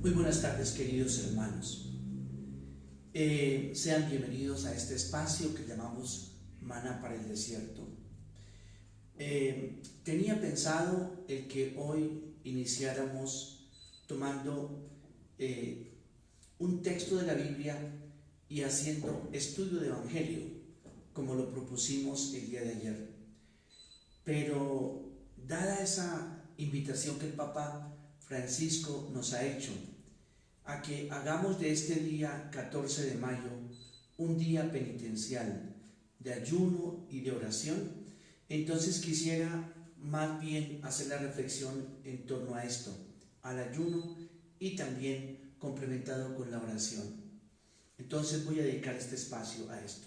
Muy buenas tardes, queridos hermanos. Sean bienvenidos a este espacio que llamamos Maná para el Desierto. Tenía pensado el que hoy iniciáramos tomando un texto de la Biblia y haciendo estudio de Evangelio, como lo propusimos el día de ayer. Pero dada esa invitación que el Papa Francisco nos ha hecho a que hagamos de este día 14 de mayo un día penitencial de ayuno y de oración, entonces quisiera más bien hacer la reflexión en torno a esto, al ayuno y también complementado con la oración. Entonces voy a dedicar este espacio a esto.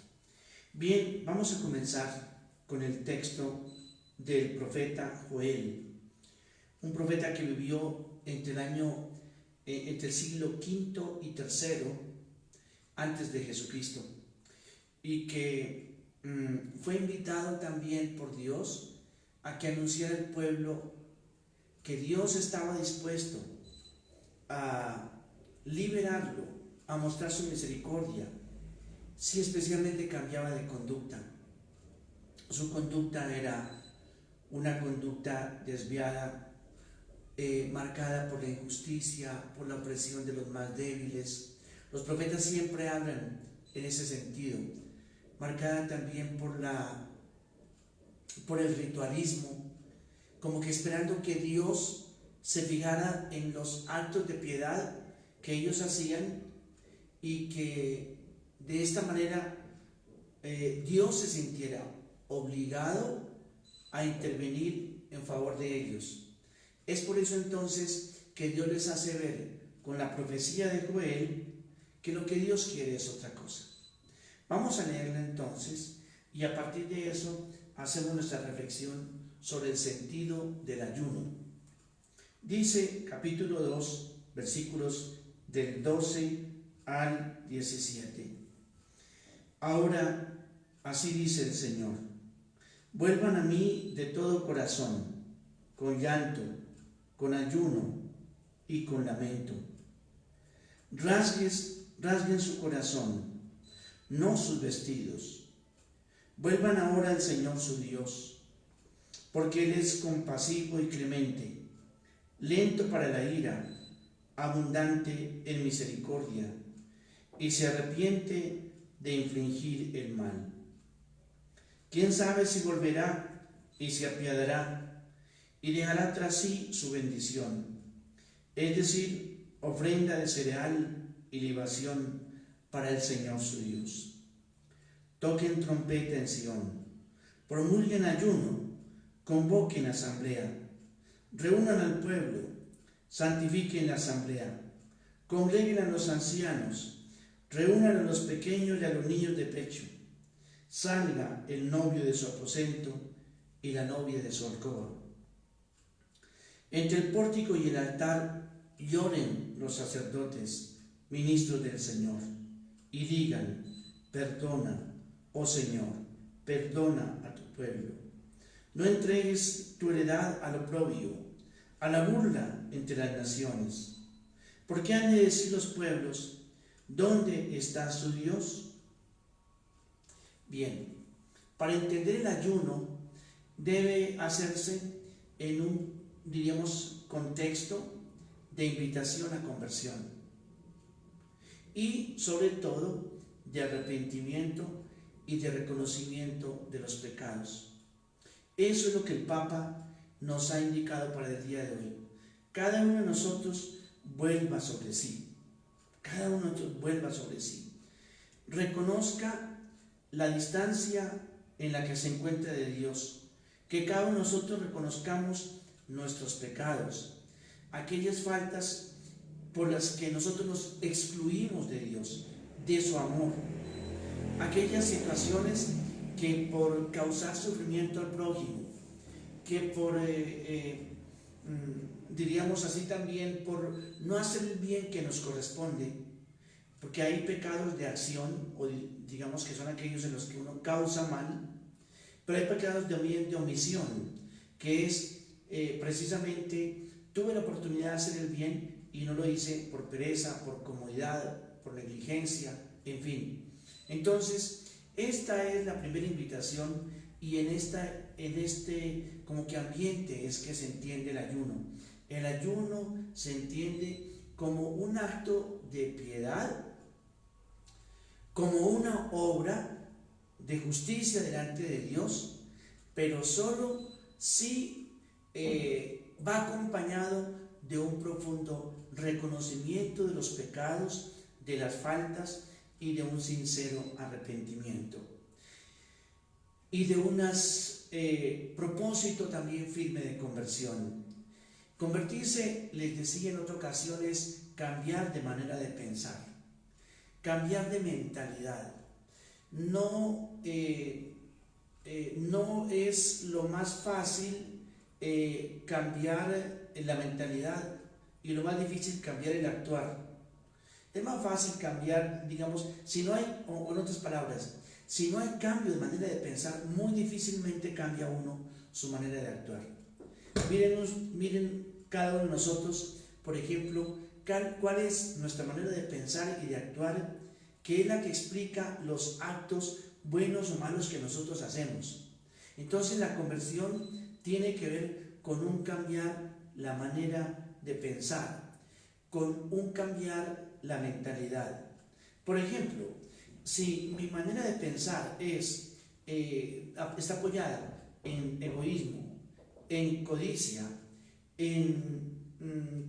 Bien, vamos a comenzar con el texto del profeta Joel, un profeta que vivió entre el siglo V y III antes de Jesucristo, y que fue invitado también por Dios a que anunciara al pueblo que Dios estaba dispuesto a liberarlo, a mostrar su misericordia, si especialmente cambiaba de conducta. Su conducta era una conducta desviada, marcada por la injusticia, por la opresión de los más débiles. Los profetas siempre hablan en ese sentido, marcada también por el ritualismo, como que esperando que Dios se fijara en los actos de piedad que ellos hacían y que de esta manera Dios se sintiera obligado a intervenir en favor de ellos. Es por eso entonces que Dios les hace ver con la profecía de Joel que lo que Dios quiere es otra cosa. Vamos a leerla entonces y a partir de eso hacemos nuestra reflexión sobre el sentido del ayuno. Dice capítulo 2, versículos del 12 al 17. Ahora, así dice el Señor: vuelvan a mí de todo corazón, con llanto, con ayuno y con lamento. Rasguen su corazón, no sus vestidos. Vuelvan ahora al Señor su Dios, porque Él es compasivo y clemente, lento para la ira, abundante en misericordia, y se arrepiente de infligir el mal. ¿Quién sabe si volverá y se apiadará y dejará tras sí su bendición, es decir, ofrenda de cereal y libación para el Señor su Dios? Toquen trompeta en Sión, promulguen ayuno, convoquen asamblea, reúnan al pueblo, santifiquen la asamblea, congreguen a los ancianos, reúnan a los pequeños y a los niños de pecho. Salga el novio de su aposento y la novia de su alcoba. Entre el pórtico y el altar lloren los sacerdotes, ministros del Señor, y digan: perdona, oh Señor, perdona a tu pueblo. No entregues tu heredad al oprobio, a la burla entre las naciones. ¿Por qué han de decir los pueblos: ¿dónde está su Dios? Bien, para entender el ayuno debe hacerse en un, contexto de invitación a conversión y sobre todo de arrepentimiento y de reconocimiento de los pecados. Eso es lo que el Papa nos ha indicado para el día de hoy. Cada uno de nosotros vuelva sobre sí, reconozca la distancia en la que se encuentra de Dios, que cada uno de nosotros reconozcamos nuestros pecados, aquellas faltas por las que nosotros nos excluimos de Dios, de su amor, aquellas situaciones que por causar sufrimiento al prójimo, que por, diríamos así también, por no hacer el bien que nos corresponde, porque hay pecados de acción, o digamos que son aquellos en los que uno causa mal, pero hay pecados también de omisión, que es precisamente tuve la oportunidad de hacer el bien y no lo hice por pereza, por comodidad, por negligencia, en fin. Entonces, esta es la primera invitación y en este como que ambiente es que se entiende el ayuno. El ayuno se entiende como un acto de piedad, como una obra de justicia delante de Dios, pero solo si va acompañado de un profundo reconocimiento de los pecados, de las faltas y de un sincero arrepentimiento. Y de un propósito también firme de conversión. Convertirse, les decía en otra ocasión, es cambiar de manera de pensar, cambiar de mentalidad. No es lo más fácil cambiar la mentalidad y lo más difícil cambiar el actuar. Es más fácil cambiar, digamos, si no hay, o en otras palabras, si no hay cambio de manera de pensar, muy difícilmente cambia uno su manera de actuar. Miren cada uno de nosotros, por ejemplo, cuál es nuestra manera de pensar y de actuar, que es la que explica los actos buenos o malos que nosotros hacemos. Entonces la conversión tiene que ver con un cambiar la manera de pensar, con un cambiar la mentalidad. Por ejemplo, si mi manera de pensar está apoyada en egoísmo, en codicia,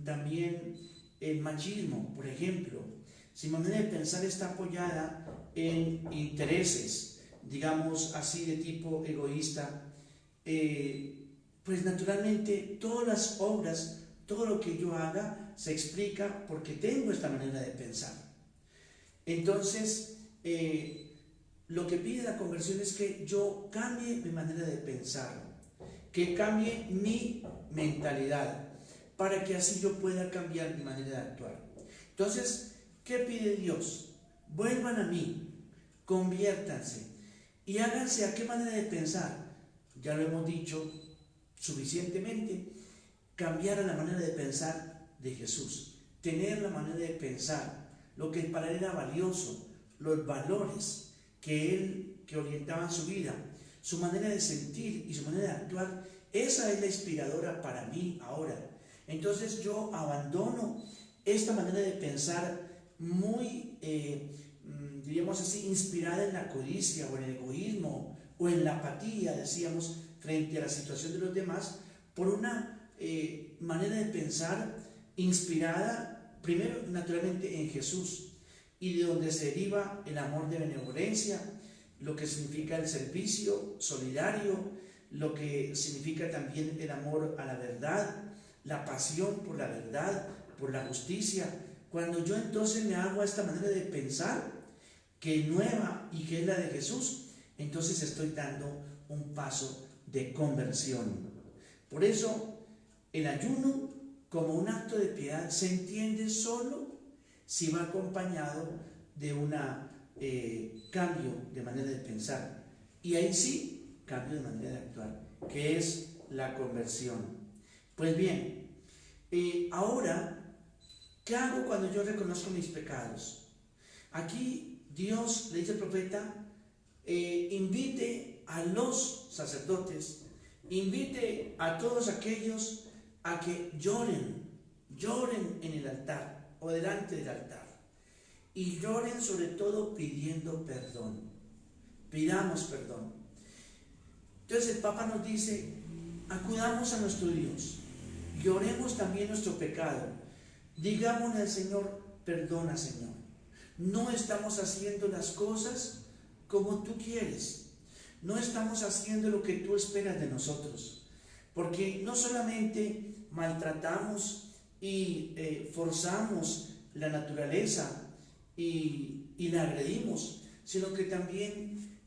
también en machismo, por ejemplo, si mi manera de pensar está apoyada en intereses, digamos así, de tipo egoísta, pues naturalmente todas las obras, todo lo que yo haga se explica porque tengo esta manera de pensar. Entonces, lo que pide la conversión es que yo cambie mi manera de pensar, que cambie mi mentalidad, para que así yo pueda cambiar mi manera de actuar. Entonces, ¿qué pide Dios? Vuelvan a mí, conviértanse y háganse a qué manera de pensar. Ya lo hemos dicho suficientemente, cambiar a la manera de pensar de Jesús, tener la manera de pensar, lo que para él era valioso, los valores que orientaban su vida, su manera de sentir y su manera de actuar. Esa es la inspiradora para mí ahora. Entonces yo abandono esta manera de pensar muy, diríamos así, inspirada en la codicia o en el egoísmo o en la apatía, decíamos, frente a la situación de los demás, por una manera de pensar inspirada primero naturalmente en Jesús, y de donde se deriva el amor de benevolencia, lo que significa el servicio solidario, lo que significa también el amor a la verdad, la pasión por la verdad, por la justicia. Cuando yo entonces me hago a esta manera de pensar, que es nueva y que es la de Jesús, entonces estoy dando un paso de conversión. Por eso, el ayuno como un acto de piedad se entiende solo si va acompañado de un cambio de manera de pensar. Y ahí sí, cambio de manera de actuar, que es la conversión. Pues bien, ahora, ¿qué hago cuando yo reconozco mis pecados? Aquí Dios le dice al profeta, invite a los sacerdotes, invite a todos aquellos a que lloren en el altar o delante del altar, y lloren sobre todo pidiendo perdón. Pidamos perdón. Entonces el Papa nos dice, acudamos a nuestro Dios, lloremos también nuestro pecado, digámosle al Señor, perdona Señor, no estamos haciendo las cosas como tú quieres, no estamos haciendo lo que tú esperas de nosotros, porque no solamente maltratamos y forzamos la naturaleza y la agredimos, sino que también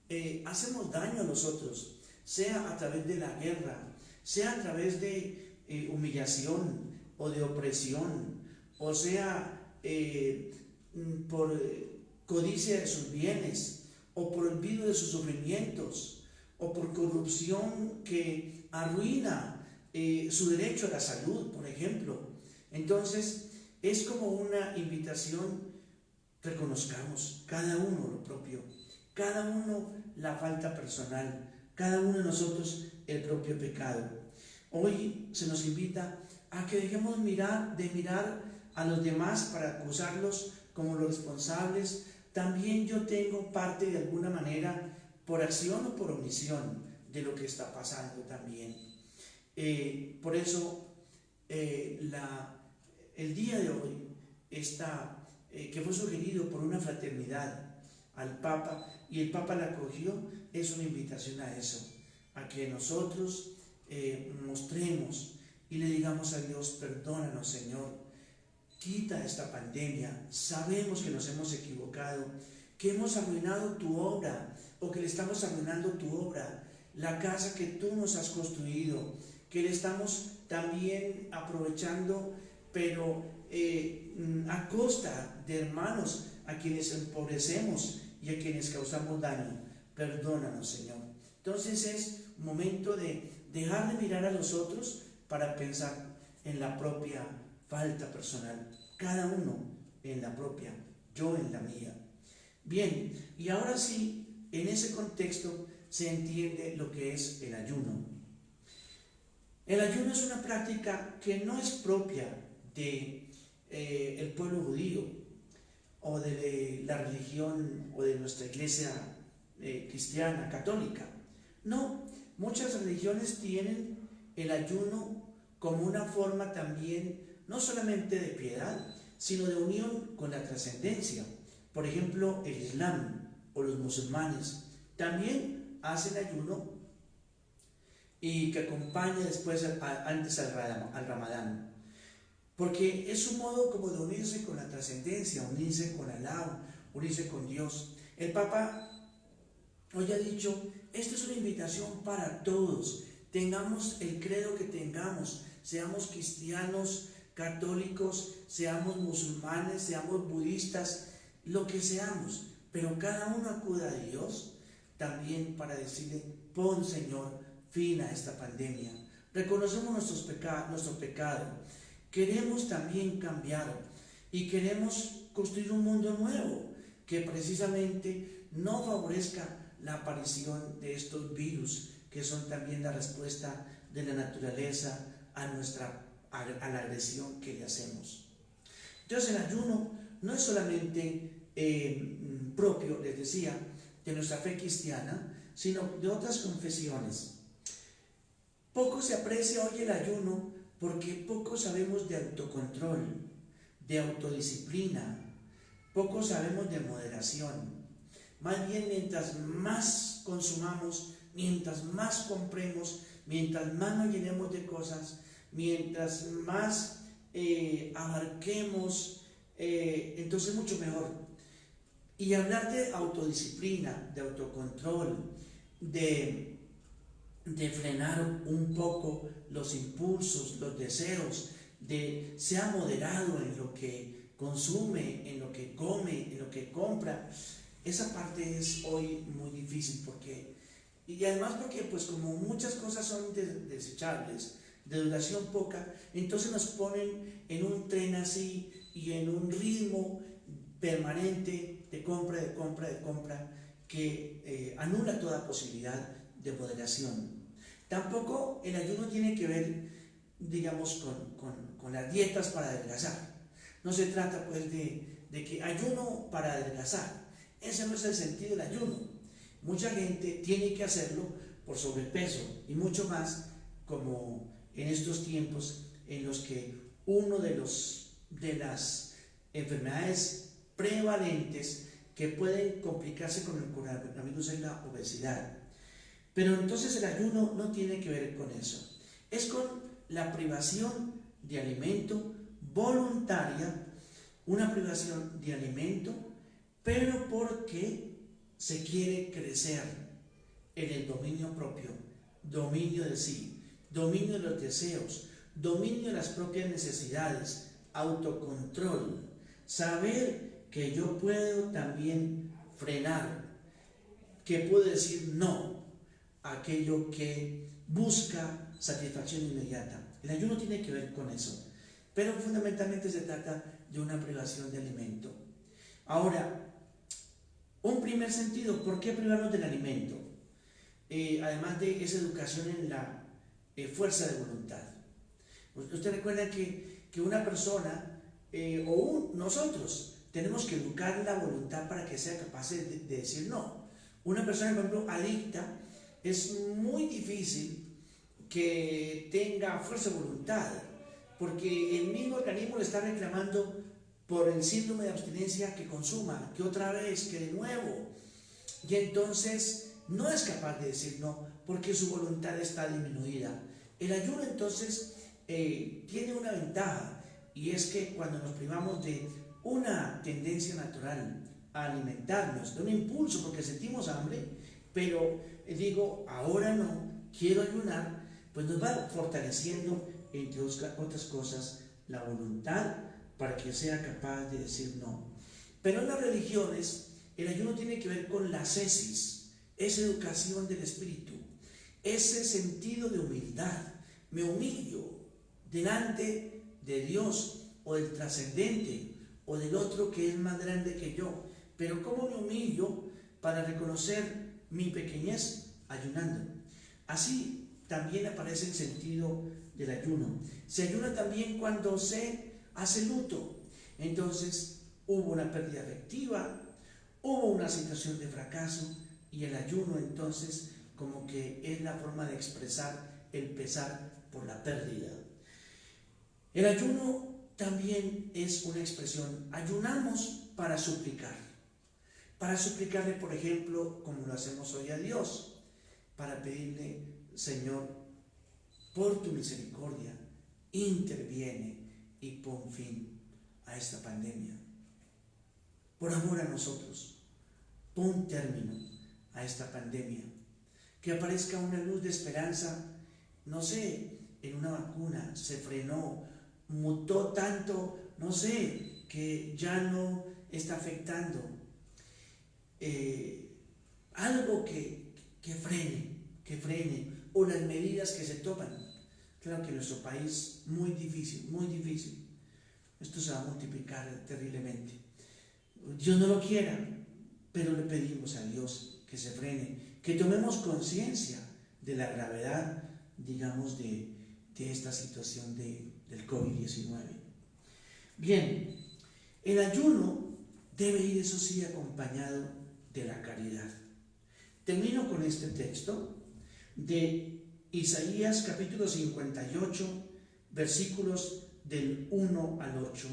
hacemos daño a nosotros, sea a través de la guerra, sea a través de humillación o de opresión, o sea por codicia de sus bienes, o por olvido de sus sufrimientos, o por corrupción que arruina su derecho a la salud, por ejemplo. Entonces, es como una invitación: reconozcamos cada uno lo propio, cada uno la falta personal, cada uno de nosotros el propio pecado. Hoy se nos invita a que dejemos de mirar a los demás para acusarlos como los responsables. También yo tengo parte de alguna manera, por acción o por omisión, de lo que está pasando también. Por eso el día de hoy que fue sugerido por una fraternidad al Papa, y el Papa la acogió, es una invitación a eso, a que nosotros mostremos y le digamos a Dios: perdónanos, Señor, quita esta pandemia, sabemos que nos hemos equivocado, que hemos arruinado tu obra, o que le estamos arruinando tu obra, la casa que tú nos has construido, que le estamos también aprovechando, pero a costa de hermanos a quienes empobrecemos y a quienes causamos daño. Perdónanos, Señor. Entonces es momento de dejar de mirar a los otros para pensar en la propia falta personal, cada uno en la propia, yo en la mía. Bien, y ahora sí, en ese contexto se entiende lo que es el ayuno. El ayuno es una práctica que no es propia de el pueblo judío o de la religión o de nuestra iglesia cristiana, católica. No, muchas religiones tienen el ayuno como una forma también, no solamente de piedad, sino de unión con la trascendencia. Por ejemplo, el Islam o los musulmanes también hacen ayuno, y que acompaña después antes al Ramadán, porque es un modo como de unirse con la trascendencia, unirse con Alá, unirse con Dios. El Papa hoy ha dicho: esta es una invitación para todos, tengamos el credo que tengamos, seamos cristianos, católicos, seamos musulmanes, seamos budistas, lo que seamos, pero cada uno acuda a Dios también para decirle: pon, Señor, fin a esta pandemia. Reconocemos nuestro pecado, queremos también cambiar y queremos construir un mundo nuevo que precisamente no favorezca la aparición de estos virus, que son también la respuesta de la naturaleza a la agresión que le hacemos. Entonces el ayuno no es solamente propio, les decía, de nuestra fe cristiana, sino de otras confesiones. Poco se aprecia hoy el ayuno porque poco sabemos de autocontrol, de autodisciplina, poco sabemos de moderación. Más bien, mientras más consumamos, mientras más compremos, mientras más nos llenemos de cosas, mientras más abarquemos, entonces mucho mejor. Y hablar de autodisciplina, de autocontrol, de frenar un poco los impulsos, los deseos, de sea moderado en lo que consume, en lo que come, en lo que compra. Esa parte es hoy muy difícil y además porque pues como muchas cosas son desechables, de duración poca, entonces nos ponen en un tren así y en un ritmo permanente de compra, de compra, de compra, que anula toda posibilidad de moderación. Tampoco el ayuno tiene que ver, digamos, con las dietas para adelgazar. No se trata pues de que ayuno para adelgazar. Ese no es el sentido del ayuno. Mucha gente tiene que hacerlo por sobrepeso y mucho más como en estos tiempos en los que uno de las enfermedades prevalentes que pueden complicarse con el coronavirus es la obesidad. Pero entonces el ayuno no tiene que ver con eso. Es con la privación de alimento voluntaria, una privación de alimento, pero porque se quiere crecer en el dominio propio, dominio de sí, dominio de los deseos, dominio de las propias necesidades, autocontrol, saber que yo puedo también frenar, que puedo decir no a aquello que busca satisfacción inmediata. El ayuno tiene que ver con eso, pero fundamentalmente se trata de una privación de alimento. Ahora, un primer sentido, ¿por qué privarnos del alimento? Además de esa educación en la fuerza de voluntad. Usted recuerda que una persona nosotros tenemos que educar la voluntad para que sea capaz de decir no. Una persona, por ejemplo, adicta, es muy difícil que tenga fuerza de voluntad, porque el mismo organismo le está reclamando por el síndrome de abstinencia que consuma, que otra vez, que de nuevo. Y entonces no es capaz de decir no, porque su voluntad está disminuida. El ayuno entonces tiene una ventaja, y es que cuando nos privamos de una tendencia natural a alimentarnos, de un impulso porque sentimos hambre, pero digo, ahora no, quiero ayunar, pues nos va fortaleciendo, entre otras cosas, la voluntad para que sea capaz de decir no. Pero en las religiones, el ayuno tiene que ver con la ascesis, esa educación del espíritu, ese sentido de humildad. Me humillo delante de Dios o del trascendente o del otro que es más grande que yo. Pero ¿cómo me humillo? Para reconocer mi pequeñez, ayunando. Así también aparece el sentido del ayuno. Se ayuna también cuando se hace luto. Entonces hubo una pérdida afectiva, hubo una situación de fracaso, y el ayuno entonces como que es la forma de expresar el pesar por la pérdida. El ayuno también es una expresión. Ayunamos para suplicarle, por ejemplo, como lo hacemos hoy a Dios, para pedirle: Señor, por tu misericordia, interviene y pon fin a esta pandemia. Por amor a nosotros, pon término a esta pandemia. Que aparezca una luz de esperanza, no sé, en una vacuna. Se frenó, mutó tanto, no sé, que ya no está afectando. Algo que frene, o las medidas que se toman. Claro que en nuestro país, muy difícil, esto se va a multiplicar terriblemente. Dios no lo quiera, pero le pedimos a Dios que se frene, que tomemos conciencia de la gravedad, digamos, de esta situación del COVID-19. Bien, el ayuno debe ir, eso sí, acompañado de la caridad. Termino con este texto de Isaías capítulo 58, versículos del 1 al 8.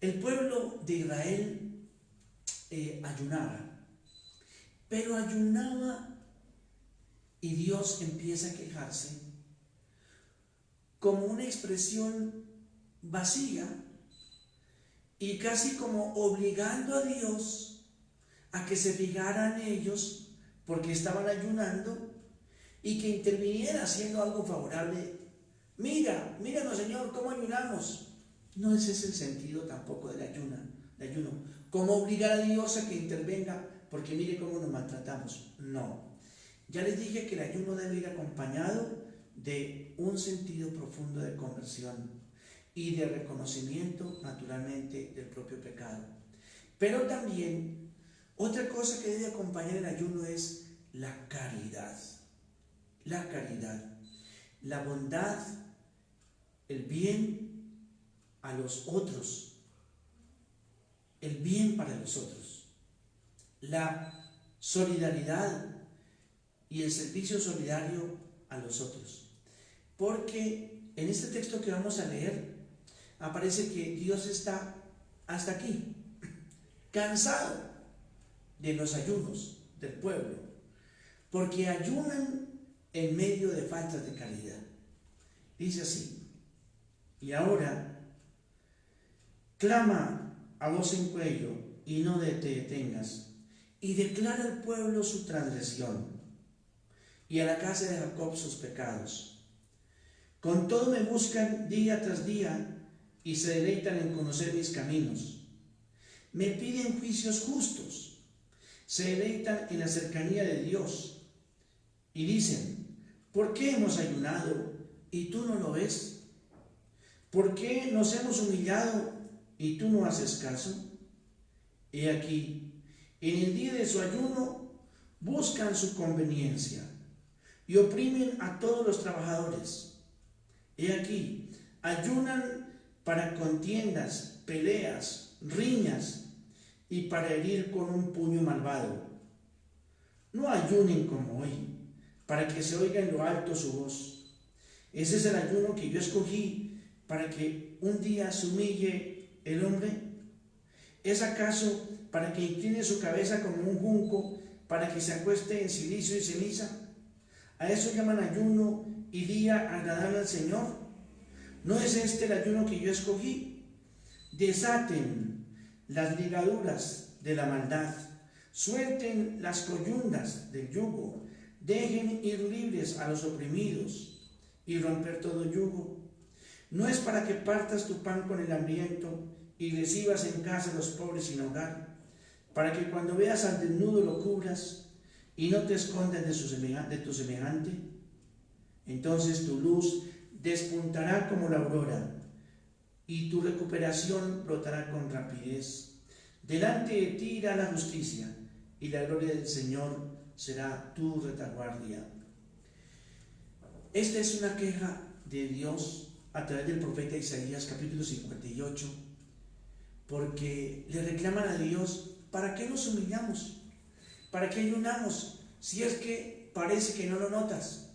El pueblo de Israel ayunaba, pero ayunaba y Dios empieza a quejarse como una expresión vacía y casi como obligando a Dios a que se fijaran ellos porque estaban ayunando y que interviniera haciendo algo favorable. Míranos, Señor, cómo ayunamos. No es ese el sentido tampoco del ayuno. Como obligar a Dios a que intervenga porque mire cómo nos maltratamos. No. Ya les dije que el ayuno debe ir acompañado de un sentido profundo de conversión y de reconocimiento, naturalmente, del propio pecado. Pero también, otra cosa que debe acompañar el ayuno es la caridad. La caridad, la bondad, el bien a los otros, el bien para los otros, la solidaridad y el servicio solidario a los otros. Porque en este texto que vamos a leer aparece que Dios está hasta aquí, cansado de los ayunos del pueblo, porque ayunan en medio de faltas de caridad. Dice así: y ahora clama a voz en cuello y no te detengas, y declara al pueblo su transgresión y a la casa de Jacob sus pecados. Con todo me buscan día tras día y se deleitan en conocer mis caminos. Me piden juicios justos, se deleitan en la cercanía de Dios y dicen: ¿por qué hemos ayunado y tú no lo ves? ¿Por qué nos hemos humillado y tú no haces caso? He aquí, en el día de su ayuno buscan su conveniencia y oprimen a todos los trabajadores. He aquí, ayunan para contiendas, peleas, riñas y para herir con un puño malvado. No ayunen como hoy, para que se oiga en lo alto su voz. Ese es el ayuno que yo escogí para que un día se humille el hombre. ¿Es acaso para que incline su cabeza como un junco, para que se acueste en silicio y ceniza? ¿A eso llaman ayuno y día agradable al Señor? ¿No es este el ayuno que yo escogí? Desaten las ligaduras de la maldad, suelten las coyundas del yugo, dejen ir libres a los oprimidos y romper todo yugo. No es para que partas tu pan con el hambriento y recibas en casa a los pobres sin hogar, para que cuando veas al desnudo lo cubras y no te escondas de tu semejante. Entonces tu luz despuntará como la aurora y tu recuperación brotará con rapidez. Delante de ti irá la justicia y la gloria del Señor será tu retaguardia. Esta es una queja de Dios a través del profeta Isaías, capítulo 58, porque le reclaman a Dios: ¿para qué nos humillamos? ¿Para qué ayunamos? Si es que parece que no lo notas,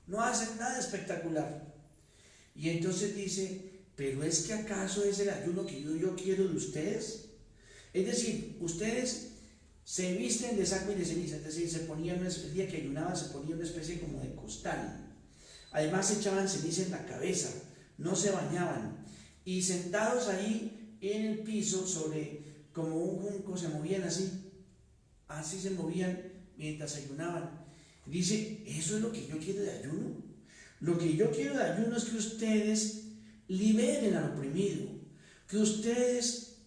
no hacen nada espectacular. Y entonces dice: ¿pero es que acaso es el ayuno que yo quiero de ustedes? Es decir, ustedes se visten de saco y de ceniza, es decir, el día que ayunaban se ponía una especie como de costal. Además se echaban ceniza en la cabeza, no se bañaban, y sentados ahí en el piso como un junco se movían así se movían mientras ayunaban. Dice: ¿eso es lo que yo quiero de ayuno? Lo que yo quiero de ayuno es que ustedes liberen al oprimido, que ustedes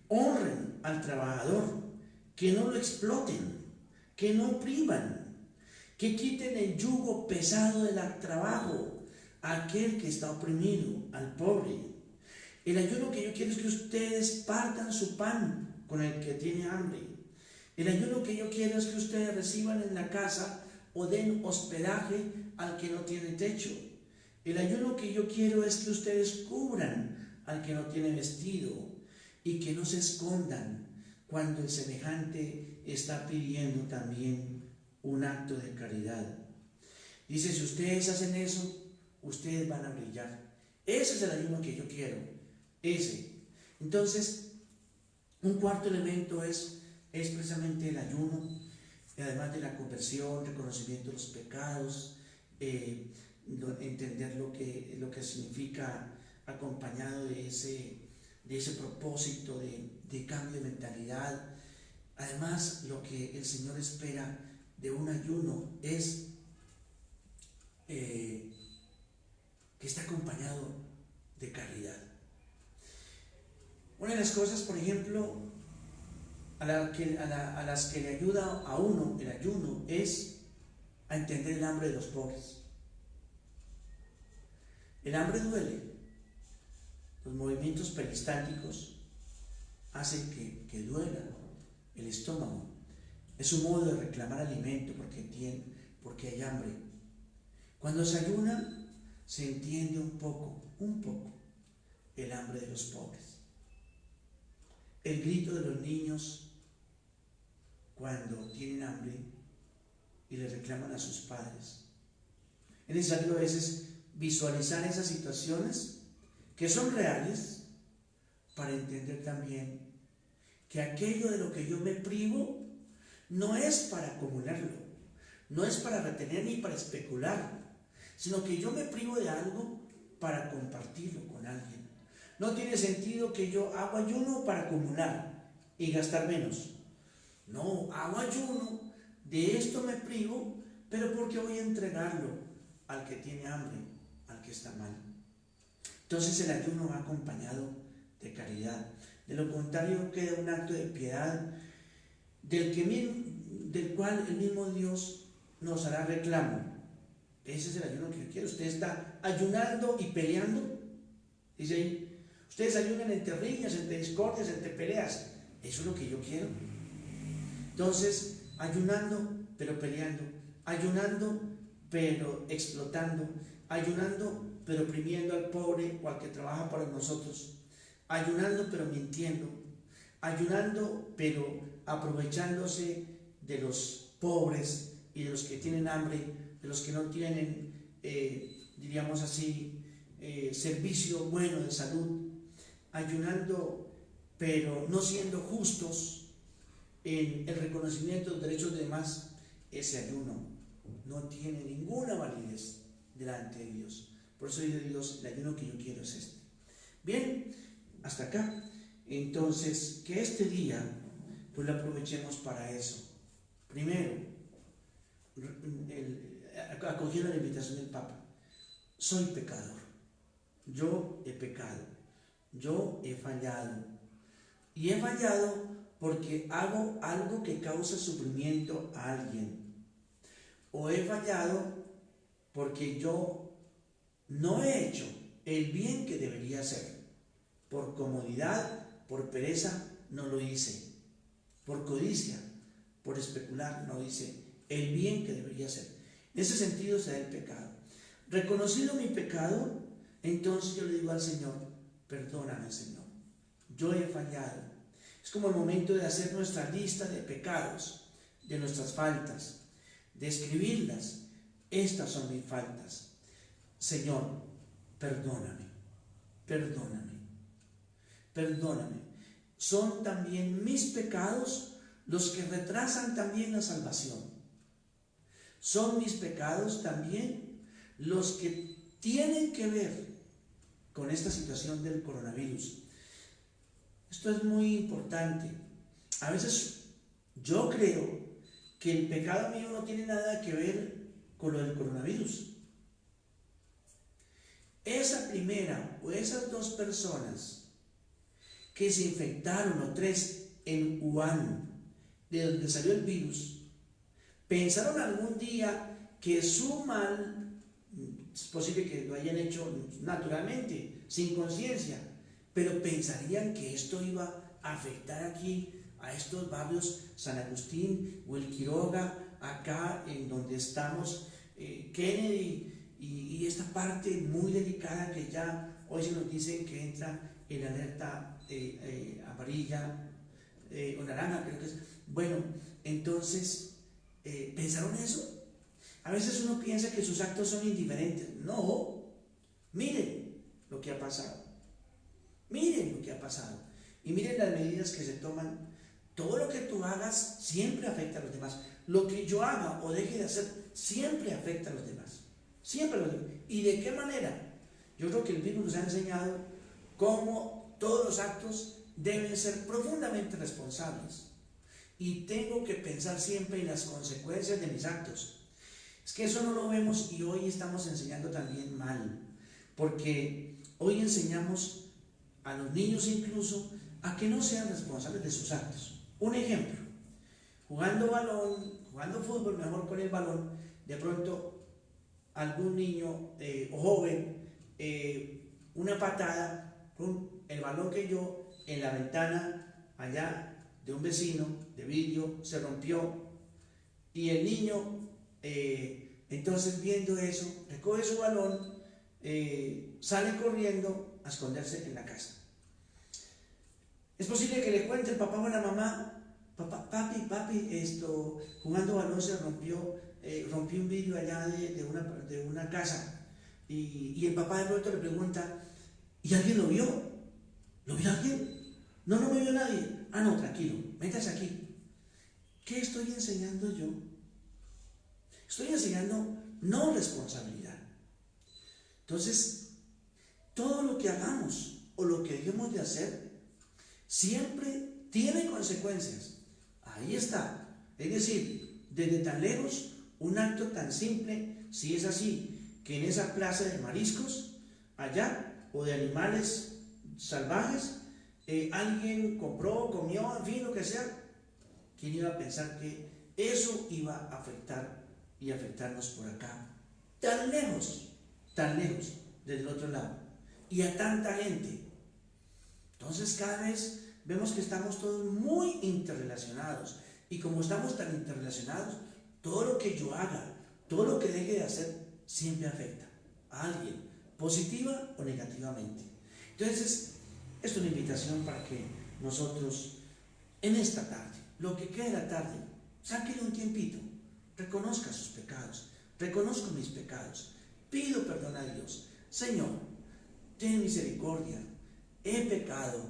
honren al trabajador, que no lo exploten, que no opriman, que quiten el yugo pesado del trabajo a aquel que está oprimido, al pobre. El ayuno que yo quiero es que ustedes partan su pan con el que tiene hambre. El ayuno que yo quiero es que ustedes reciban en la casa o den hospedaje al que no tiene techo. El ayuno que yo quiero es que ustedes cubran al que no tiene vestido y que no se escondan cuando el semejante está pidiendo también un acto de caridad. Dice: si ustedes hacen eso, ustedes van a brillar. Ese es el ayuno que yo quiero, ese. Entonces, un cuarto elemento es precisamente el ayuno, además de la conversión, reconocimiento de los pecados, entender lo que significa acompañado de ese propósito de cambio de mentalidad. Además, lo que el Señor espera de un ayuno es que está acompañado de caridad. Una de las cosas, por ejemplo, a las que le ayuda a uno el ayuno es a entender el hambre de los pobres. El hambre duele. Los movimientos peristálticos hacen que duela el estómago. Es un modo de reclamar alimento porque hay hambre. Cuando se ayuna, se entiende un poco el hambre de los pobres. El grito de los niños cuando tienen hambre y le reclaman a sus padres. Es necesario a veces visualizar esas situaciones que son reales para entender también que aquello de lo que yo me privo no es para acumularlo, no es para retener ni para especular, sino que yo me privo de algo para compartirlo con alguien. No tiene sentido que yo hago ayuno para acumular y gastar menos. No, hago ayuno, de esto me privo, pero porque voy a entregarlo al que tiene hambre, al que está mal. Entonces el ayuno va acompañado de caridad. De lo contrario queda un acto de piedad del cual el mismo Dios nos hará reclamo. Ese es el ayuno que yo quiero. Usted está ayunando y peleando. Dice ahí, ustedes ayunan entre riñas, entre discordias, entre peleas. Eso es lo que yo quiero. Entonces, ayunando, pero peleando. Ayunando, pero explotando. Ayunando, pero oprimiendo al pobre o al que trabaja para nosotros. Ayunando, pero mintiendo. Ayunando, pero aprovechándose de los pobres y de los que tienen hambre, de los que no tienen, diríamos así, servicio bueno de salud. Ayunando, pero no siendo justos en el reconocimiento de los derechos de demás. Ese ayuno no tiene ninguna validez delante de Dios. Por eso dice Dios, el ayuno que yo quiero es este. Bien, hasta acá. Entonces, que este día pues lo aprovechemos para eso. Primero, acogiendo la invitación del Papa. Soy pecador. Yo he pecado. Yo he fallado. Y he fallado porque hago algo que causa sufrimiento a alguien. O he fallado porque yo no he hecho el bien que debería hacer. Por comodidad, por pereza, no lo hice. Por codicia, por especular, no hice el bien que debería hacer. En ese sentido se da el pecado. Reconocido mi pecado, entonces yo le digo al Señor, perdóname, Señor. Yo he fallado. Es como el momento de hacer nuestra lista de pecados, de nuestras faltas, de escribirlas. Estas son mis faltas. Señor, perdóname, perdóname, perdóname. Son también mis pecados los que retrasan también la salvación. Son mis pecados también los que tienen que ver con esta situación del coronavirus. Esto es muy importante. A veces yo creo que el pecado mío no tiene nada que ver con lo del coronavirus. Esa primera o esas dos personas que se infectaron, o tres, en Wuhan, de donde salió el virus, pensaron algún día que su mal, es posible que lo hayan hecho naturalmente, sin conciencia, pero pensarían que esto iba a afectar aquí a estos barrios, San Agustín o el Quiroga, acá en donde estamos, Kennedy, y esta parte muy delicada que ya hoy se nos dicen que entra en alerta amarilla o naranja, creo que es. Bueno, entonces, ¿pensaron eso? A veces uno piensa que sus actos son indiferentes. No, miren lo que ha pasado. Miren lo que ha pasado. Y miren las medidas que se toman. Todo lo que tú hagas siempre afecta a los demás. Lo que yo haga o deje de hacer siempre afecta a los demás. Siempre a los demás. ¿Y de qué manera? Yo creo que el virus nos ha enseñado cómo todos los actos deben ser profundamente responsables. Y tengo que pensar siempre en las consecuencias de mis actos. Es que eso no lo vemos y hoy estamos enseñando también mal. Porque hoy enseñamos a los niños incluso a que no sean responsables de sus actos. Un ejemplo, jugando fútbol, mejor con el balón, de pronto algún niño o joven, una patada con el balón que yo en la ventana allá de un vecino de vidrio se rompió y el niño entonces viendo eso recoge su balón, sale corriendo a esconderse en la casa. Es posible que le cuente el papá o la mamá, papi, jugando balón se rompió un vidrio allá de una casa. Y el papá de pronto le pregunta, ¿y alguien lo vio? ¿Lo vio alguien? No me vio nadie. Ah, no, tranquilo, métase aquí. ¿Qué estoy enseñando yo? Estoy enseñando no responsabilidad. Entonces, todo lo que hagamos o lo que dejemos de hacer siempre tiene consecuencias. Ahí está. Es decir, desde tan lejos, un acto tan simple, si es así, que en esa plaza de mariscos, allá, o de animales salvajes, alguien compró, comió, en fin, lo que sea, ¿quién iba a pensar que eso iba a afectar y afectarnos por acá? Tan lejos, desde el otro lado. y a tanta gente. Entonces cada vez vemos que estamos todos muy interrelacionados, y como estamos tan interrelacionados, todo lo que yo haga, todo lo que deje de hacer, siempre afecta a alguien, positiva o negativamente. Entonces, es una invitación para que nosotros, en esta tarde, lo que quede de la tarde, sáquenle un tiempito, reconozca sus pecados, reconozco mis pecados, pido perdón a Dios. Señor, ten misericordia, he pecado,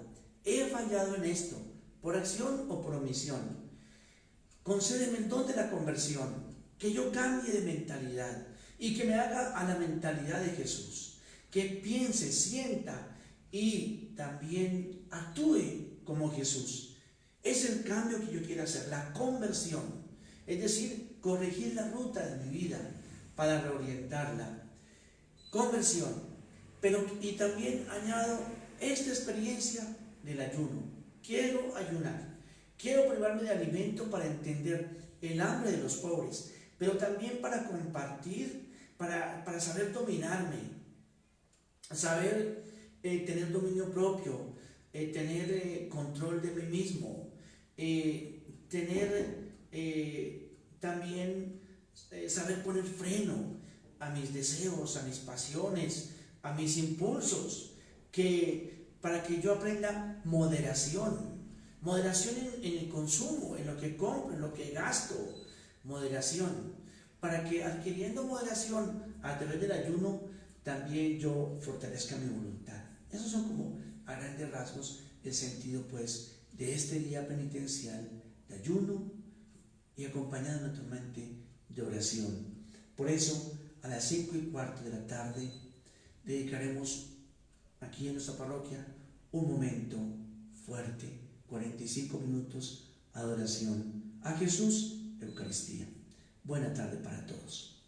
he fallado en esto, por acción o por omisión. Concédeme el don de la conversión, que yo cambie de mentalidad y que me haga a la mentalidad de Jesús, que piense, sienta y también actúe como Jesús. Es el cambio que yo quiero hacer, la conversión, es decir, corregir la ruta de mi vida para reorientarla. Conversión, pero y también añado esta experiencia del ayuno. Quiero ayunar, quiero privarme de alimento para entender el hambre de los pobres, pero también para compartir, para saber dominarme, saber tener dominio propio, tener control de mí mismo, tener también saber poner freno a mis deseos, a mis pasiones, a mis impulsos, para que yo aprenda moderación en el consumo, en lo que compro, en lo que gasto, moderación, para que adquiriendo moderación a través del ayuno también yo fortalezca mi voluntad. Esos son como a grandes rasgos el sentido pues de este día penitencial de ayuno y acompañado naturalmente de oración. Por eso a las 5:15 de la tarde dedicaremos aquí en nuestra parroquia un momento fuerte, 45 minutos, adoración a Jesús, Eucaristía. Buena tarde para todos.